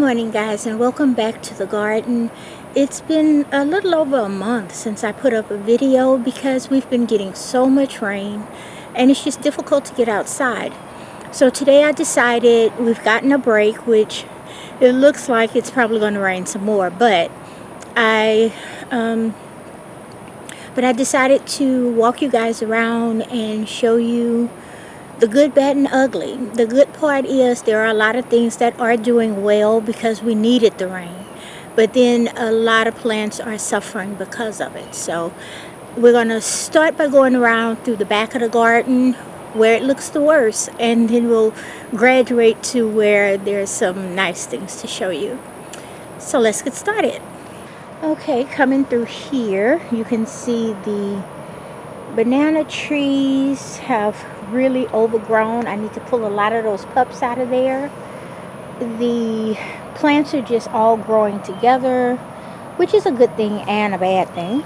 morning, guys, and welcome back to the garden. It's been a little over a month since I put up a video because we've been getting so much rain and it's just difficult to get outside. So today I decided we've gotten a break, which it looks like it's probably going to rain some more, I um, but I decided to walk you guys around and show you the good, bad, and ugly. The good part is there are a lot of things that are doing well because we needed the rain. But then a lot of plants are suffering because of it. So we're going to start by going around through the back of the garden where it looks the worst. And then we'll graduate to where there's some nice things to show you. So let's get started. Okay, coming through here, you can see the banana trees have really overgrown. I need to pull a lot of those pups out of there. The plants are just all growing together, which is a good thing and a bad thing,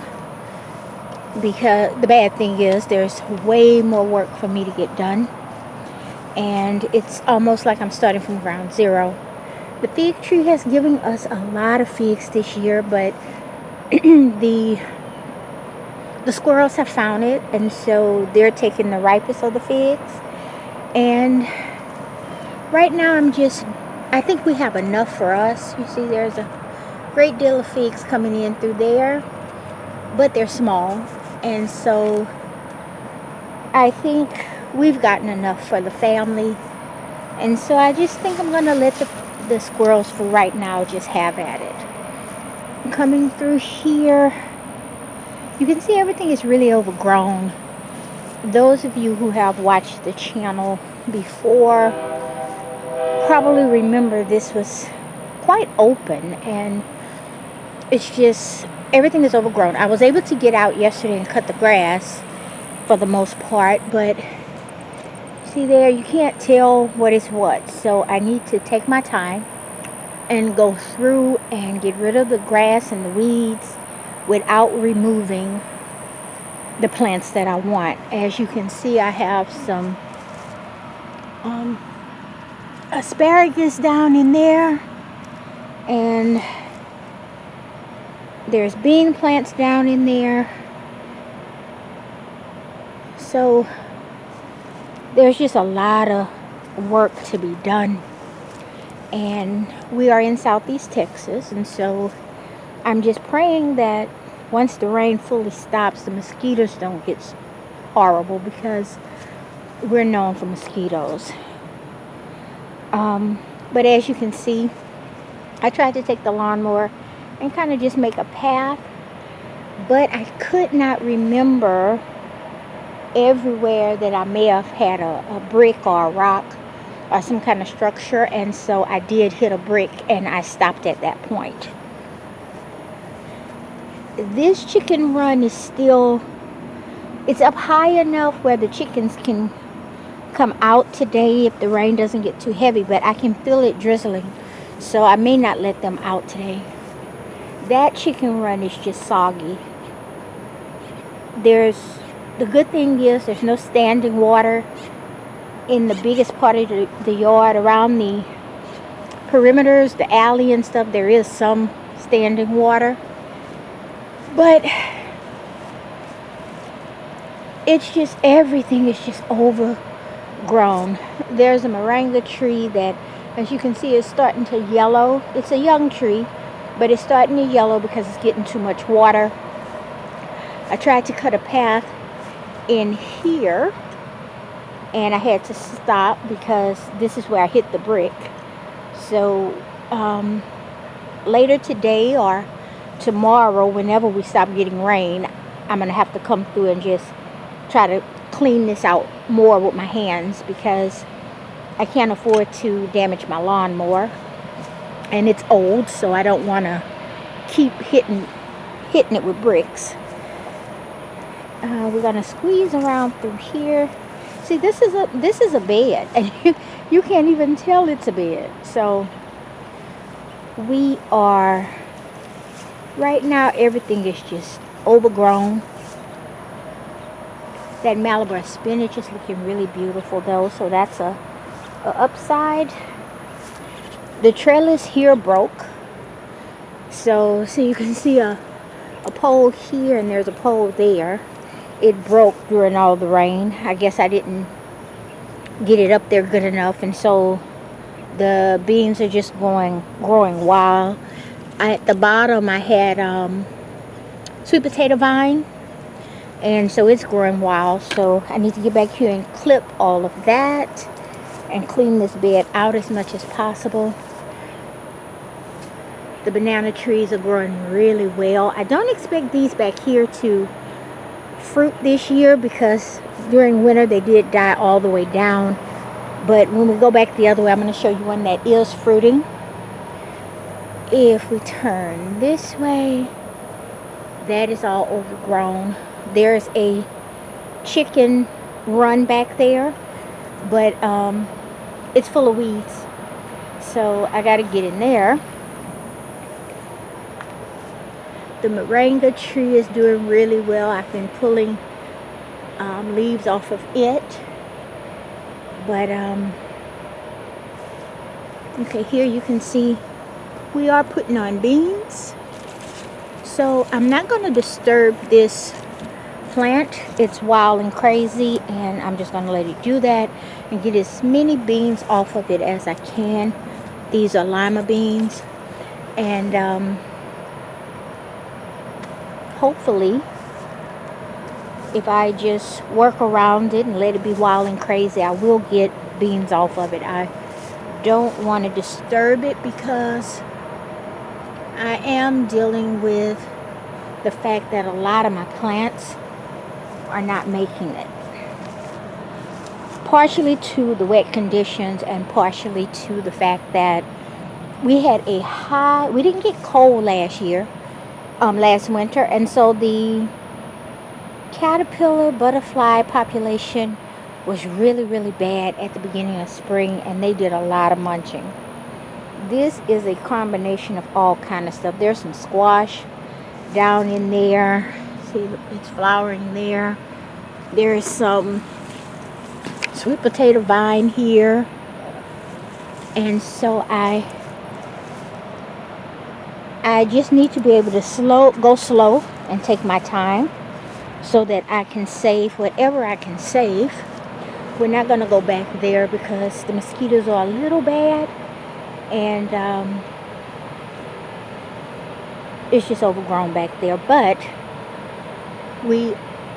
because the bad thing is there's way more work for me to get done, and it's almost like I'm starting from ground zero. The fig tree has given us a lot of figs this year, but the squirrels have found it, and so they're taking the ripest of the figs. And right now I think we have enough for us. You see there's a great deal of figs coming in through there, but they're small, and so I think we've gotten enough for the family. And so I just think I'm going to let the squirrels for right now just have at it. Coming through here, you can see everything is really overgrown. Those of you who have watched the channel before probably remember this was quite open, and it's just everything is overgrown. I was able to get out yesterday and cut the grass for the most part, but see there, you can't tell what is what. So I need to take my time and go through and get rid of the grass and the weeds without removing the plants that I want. As you can see, I have some asparagus down in there, and there's bean plants down in there. So there's just a lot of work to be done, and we are in Southeast Texas, and so I'm just praying that once the rain fully stops, the mosquitoes don't get horrible, because we're known for mosquitoes. But as you can see, I tried to take the lawnmower and kind of just make a path, but I could not remember everywhere that I may have had a brick or a rock or some kind of structure, and so I did hit a brick and I stopped at that point. This chicken run is it's up high enough where the chickens can come out today if the rain doesn't get too heavy, but I can feel it drizzling, so I may not let them out today. That chicken run is just soggy. The good thing is there's no standing water in the biggest part of the yard. Around the perimeters, the alley and stuff, there is some standing water, but it's just, everything is just overgrown. There's a moringa tree that, as you can see, is starting to yellow. It's a young tree, but it's starting to yellow because it's getting too much water. I tried to cut a path in here, and I had to stop because this is where I hit the brick. So later today or tomorrow, whenever we stop getting rain, I'm gonna have to come through and just try to clean this out more with my hands, because I can't afford to damage my lawnmower, and it's old, so I don't want to keep hitting it with bricks. We're gonna squeeze around through here. See, this is a bed, and you can't even tell it's a bed. So we are right now, everything is just overgrown. That Malabar spinach is looking really beautiful though, so that's a upside. The trellis here broke. So you can see a pole here and there's a pole there. It broke during all the rain. I guess I didn't get it up there good enough, and so the beans are just growing wild. At the bottom I had sweet potato vine, and so it's growing wild. So I need to get back here and clip all of that and clean this bed out as much as possible. The banana trees are growing really well. I don't expect these back here to fruit this year because during winter they did die all the way down. But when we go back the other way, I'm going to show you one that is fruiting. If we turn this way, that is all overgrown. There's a chicken run back there, but it's full of weeds. So I got to get in there. The moringa tree is doing really well. I've been pulling leaves off of it. But okay, here you can see we are putting on beans. So I'm not going to disturb this plant. It's wild and crazy, and I'm just going to let it do that and get as many beans off of it as I can. These are lima beans, and hopefully if I just work around it and let it be wild and crazy, I will get beans off of it. I don't want to disturb it because I am dealing with the fact that a lot of my plants are not making it. Partially to the wet conditions and partially to the fact that we had a high, we didn't get cold last winter, and so the caterpillar butterfly population was really bad at the beginning of spring, and they did a lot of munching. This is a combination of all kind of stuff. There's some squash down in there. See, it's flowering there. There is some sweet potato vine here, and so I just need to be able to go slow and take my time so that I can save whatever I can save. We're not going to go back there because the mosquitoes are a little bad, and it's just overgrown back there. But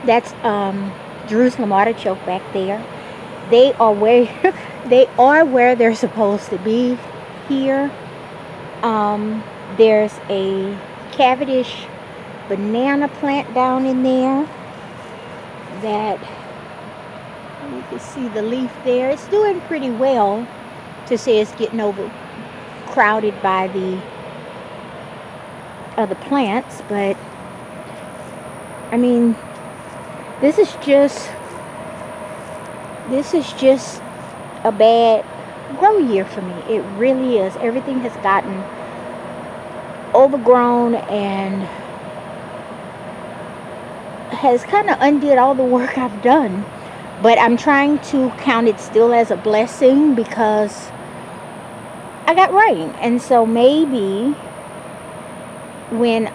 that's Jerusalem artichoke back there. They are where they're supposed to be here. There's a Cavendish banana plant down in there that you can see the leaf there. It's doing pretty well to say it's getting overcrowded by the other plants, but I mean, this is just a bad grow year for me. It really is. Everything has gotten overgrown and has kind of undid all the work I've done. But I'm trying to count it still as a blessing because I got rain, and so maybe when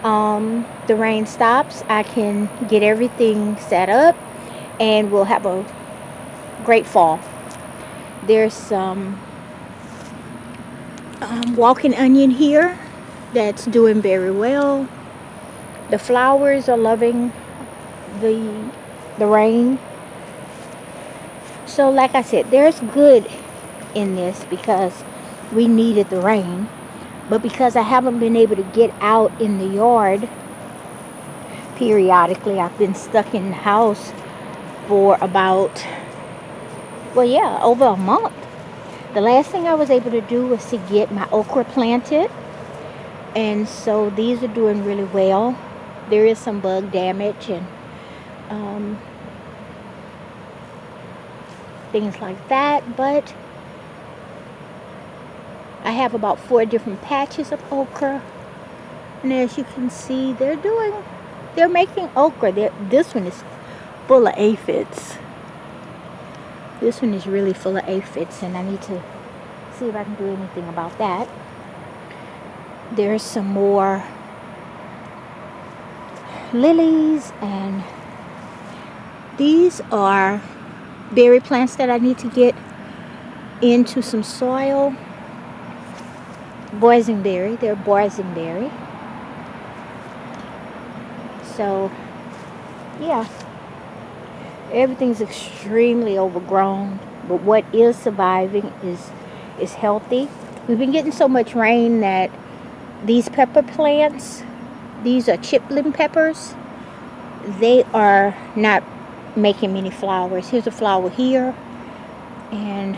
the rain stops, I can get everything set up and we'll have a great fall. There's some walking onion here that's doing very well. The flowers are loving the rain. So like I said, there's good in this because we needed the rain. But because I haven't been able to get out in the yard periodically, I've been stuck in the house for about, over a month. The last thing I was able to do was to get my okra planted. And so these are doing really well. There is some bug damage and things like that, but I have about 4 different patches of okra, and as you can see, they're making okra. This one is full of aphids. This one is really full of aphids, and I need to see if I can do anything about that. There's some more lilies, and these are berry plants that I need to get into some soil. Boysenberry, they're boysenberry. So yeah, everything's extremely overgrown, but what is surviving is healthy. We've been getting so much rain that these pepper plants, these are chitlin peppers, they are not making many flowers. Here's a flower here, and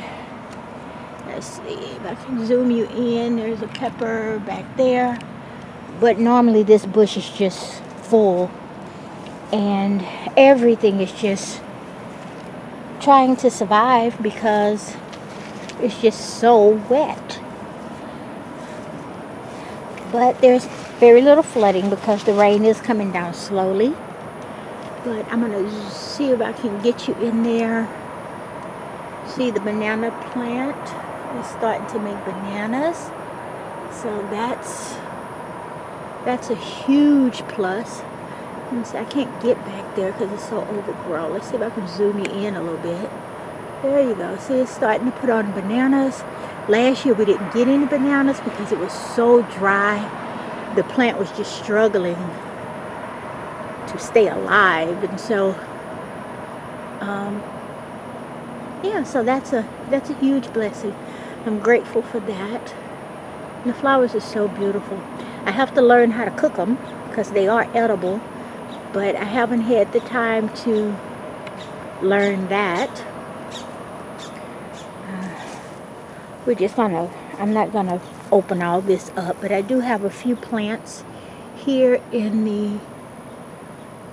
let's see if I can zoom you in. There's a pepper back there, but normally this bush is just full, and everything is just trying to survive because it's just so wet. But there's very little flooding because the rain is coming down slowly. But I'm going to see if I can get you in there. See, the banana plant is starting to make bananas. So that's a huge plus. Let me see, I can't get back there because it's so overgrown. Let's see if I can zoom you in a little bit. There you go. See, it's starting to put on bananas. Last year we didn't get any bananas because it was so dry. The plant was just struggling to stay alive, and so yeah, so that's a huge blessing. I'm grateful for that. And the flowers are so beautiful. I have to learn how to cook them because they are edible, but I haven't had the time to learn that. I'm not gonna open all this up, but I do have a few plants here in the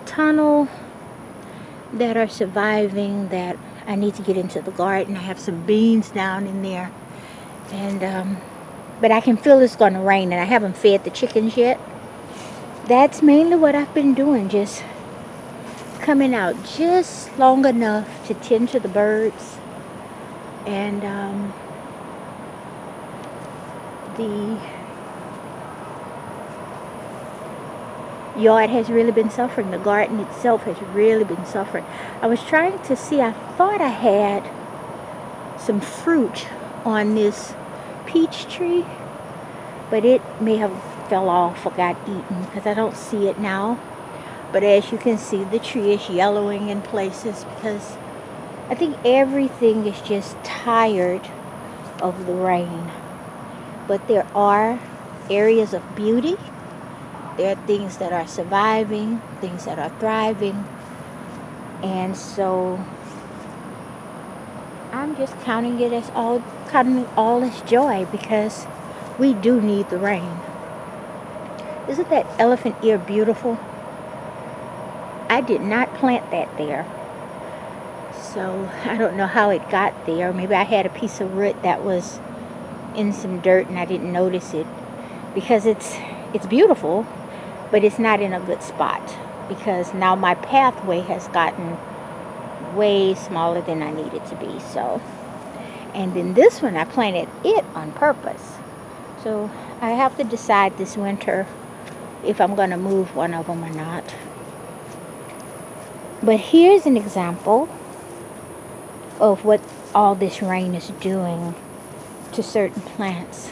tunnel that are surviving that I need to get into the garden. I have some beans down in there, and but I can feel it's going to rain, and I haven't fed the chickens yet. That's mainly what I've been doing, just coming out just long enough to tend to the birds, and the yard has really been suffering. The garden itself has really been suffering. I was trying to see, I thought I had some fruit on this peach tree, but it may have fell off or got eaten because I don't see it now. But as you can see, the tree is yellowing in places because I think everything is just tired of the rain. But there are areas of beauty. There are things that are surviving, things that are thriving. And so I'm just counting it all as joy because we do need the rain. Isn't that elephant ear beautiful? I did not plant that there. So I don't know how it got there. Maybe I had a piece of root that was in some dirt and I didn't notice it, because it's beautiful, but it's not in a good spot because now my pathway has gotten way smaller than I need it to be. So, and then this one I planted it on purpose. So I have to decide this winter if I'm going to move one of them or not. But here's an example of what all this rain is doing to certain plants.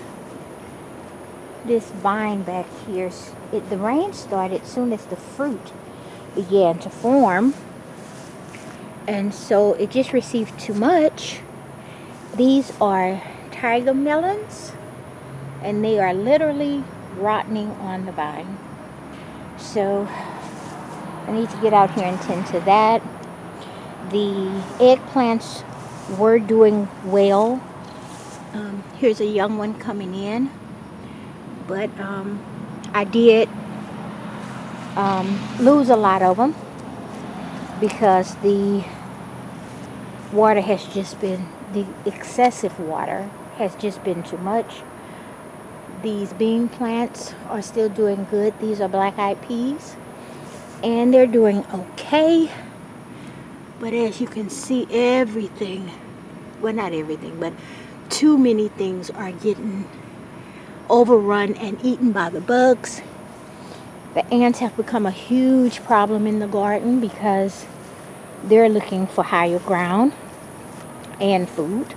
This vine back here, the rain started as soon as the fruit began to form, and so it just received too much. These are tiger melons, and they are literally rotting on the vine. So I need to get out here and tend to that. The eggplants were doing well. Here's a young one coming in, but I did lose a lot of them because the water has just been, the excessive water has just been too much. These bean plants are still doing good. These are black-eyed peas, and they're doing okay. But as you can see, everything, well, not everything, but too many things are getting overrun and eaten by the bugs. The ants have become a huge problem in the garden because they're looking for higher ground and food.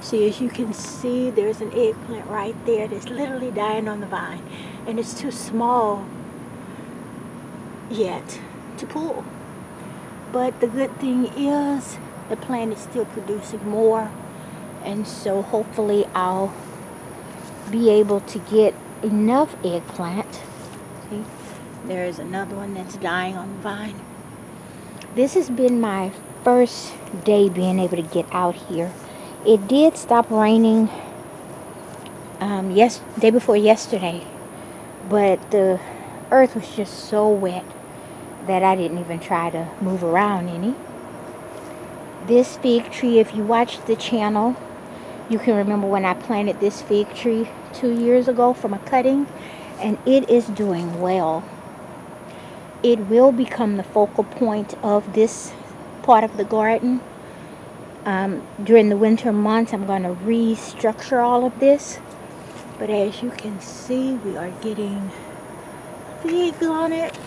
See, as you can see, there's an eggplant right there that's literally dying on the vine, and it's too small yet to pull. But the good thing is the plant is still producing more, and so hopefully I'll be able to get enough eggplant. See, there's another one that's dying on the vine. This has been my first day being able to get out here. It did stop raining day before yesterday, but the earth was just so wet that I didn't even try to move around any. This fig tree, if you watched the channel, you can remember when I planted this fig tree 2 years ago from a cutting, and it is doing well. It will become the focal point of this part of the garden. During the winter months, I'm going to restructure all of this. But as you can see, we are getting figs on it.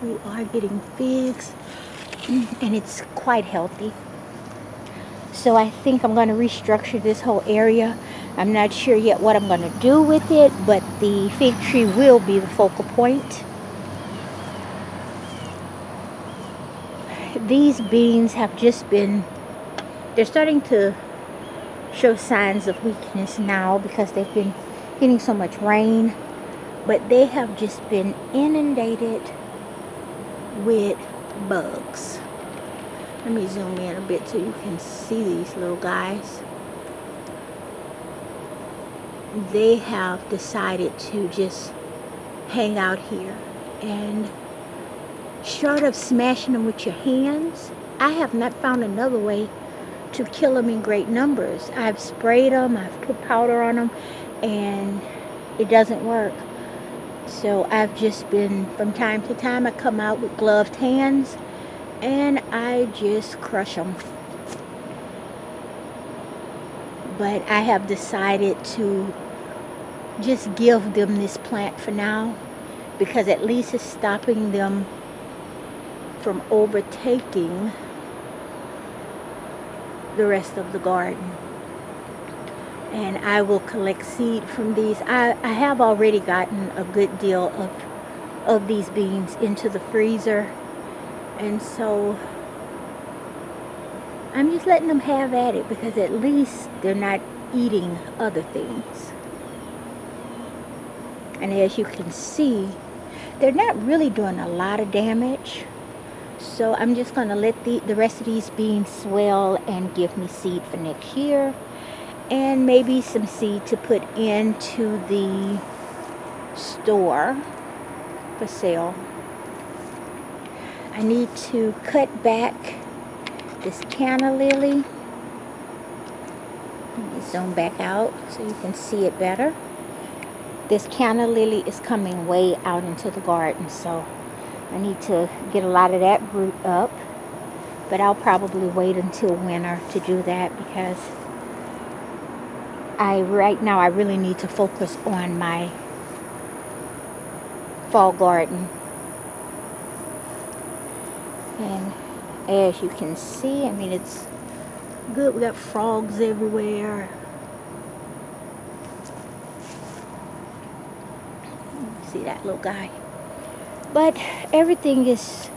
We are getting figs, and it's quite healthy. So I think I'm going to restructure this whole area. I'm not sure yet what I'm going to do with it, but the fig tree will be the focal point. These beans have just been, they're starting to show signs of weakness now because they've been getting so much rain, but they have just been inundated with bugs. Let me zoom in a bit so you can see these little guys. They have decided to just hang out here, and short of smashing them with your hands, I have not found another way to kill them in great numbers. I've sprayed them, I've put powder on them, and it doesn't work. So I've just been, from time to time, I come out with gloved hands and I just crush them. But I have decided to just give them this plant for now, because at least it's stopping them from overtaking the rest of the garden. And I will collect seed from these. I have already gotten a good deal of these beans into the freezer, and so I'm just letting them have at it, because at least they're not eating other things. And as you can see, they're not really doing a lot of damage. So I'm just going to let the rest of these beans swell and give me seed for next year. And maybe some seed to put into the store for sale. I need to cut back this canna lily. Let me zoom back out so you can see it better. This canna lily is coming way out into the garden, so I need to get a lot of that root up. But I'll probably wait until winter to do that, because right now I really need to focus on my fall garden. And as you can see, I mean, it's good. We got frogs everywhere. See that little guy? But everything is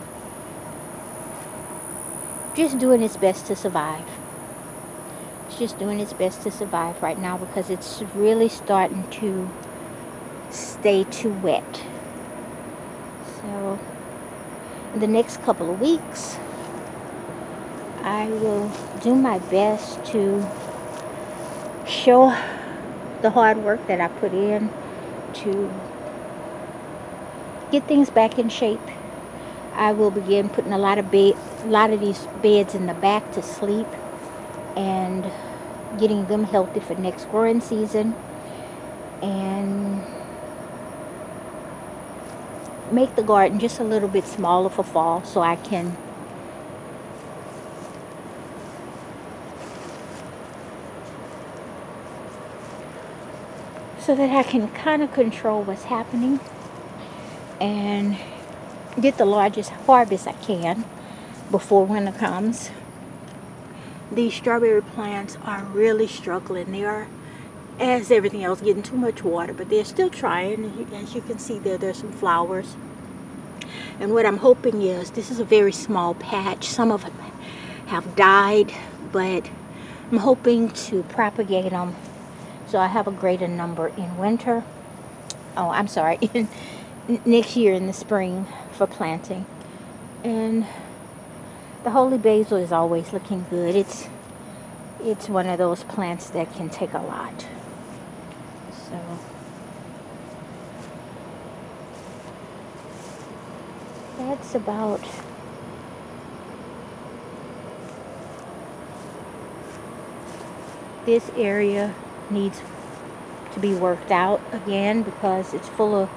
just doing its best to survive. It's just doing its best to survive right now, because it's really starting to stay too wet. So in the next couple of weeks, I will do my best to show the hard work that I put in to get things back in shape. I will begin putting a lot of these beds in the back to sleep, and getting them healthy for next growing season, and make the garden just a little bit smaller for fall, so I can so that I can kind of control what's happening and get the largest harvest I can before winter comes. These strawberry plants are really struggling. They are, as everything else, getting too much water, but they're still trying. As you can see there, there's some flowers. And what I'm hoping is, this is a very small patch. Some of them have died, but I'm hoping to propagate them so I have a greater number in winter. Oh, I'm sorry, in next year in the spring for planting. And the holy basil is always looking good. It's one of those plants that can take a lot. So that's about this area. Needs to be worked out again because it's full of,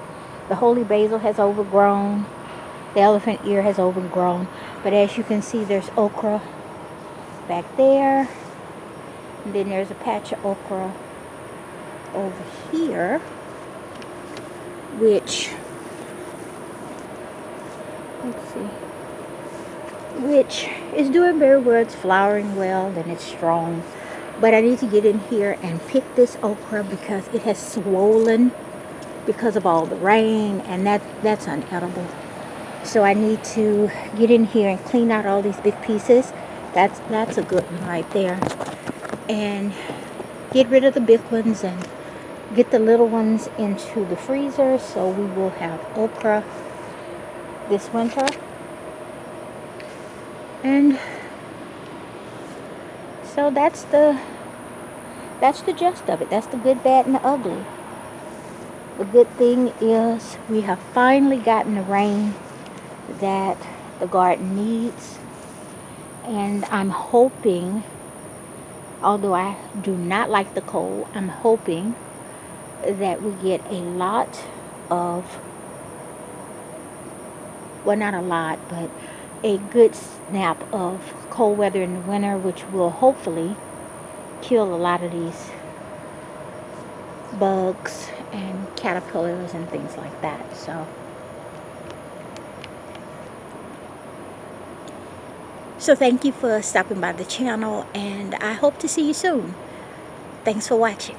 the holy basil has overgrown, the elephant ear has overgrown, but as you can see, there's okra back there, and then there's a patch of okra over here, which, let's see, which is doing very well. It's flowering well and it's strong. But I need to get in here and pick this okra because it has swollen because of all the rain, and that's unedible. So I need to get in here and clean out all these big pieces. That's a good one right there. And get rid of the big ones and get the little ones into the freezer so we will have okra this winter. And so that's the gist of it. That's the good, bad, and the ugly. The good thing is we have finally gotten the rain that the garden needs. And I'm hoping, although I do not like the cold, I'm hoping that we get a lot of, well, not a lot, but a good snap of cold weather in the winter, which will hopefully kill a lot of these bugs and caterpillars and things like that. So thank you for stopping by the channel, and I hope to see you soon. Thanks for watching.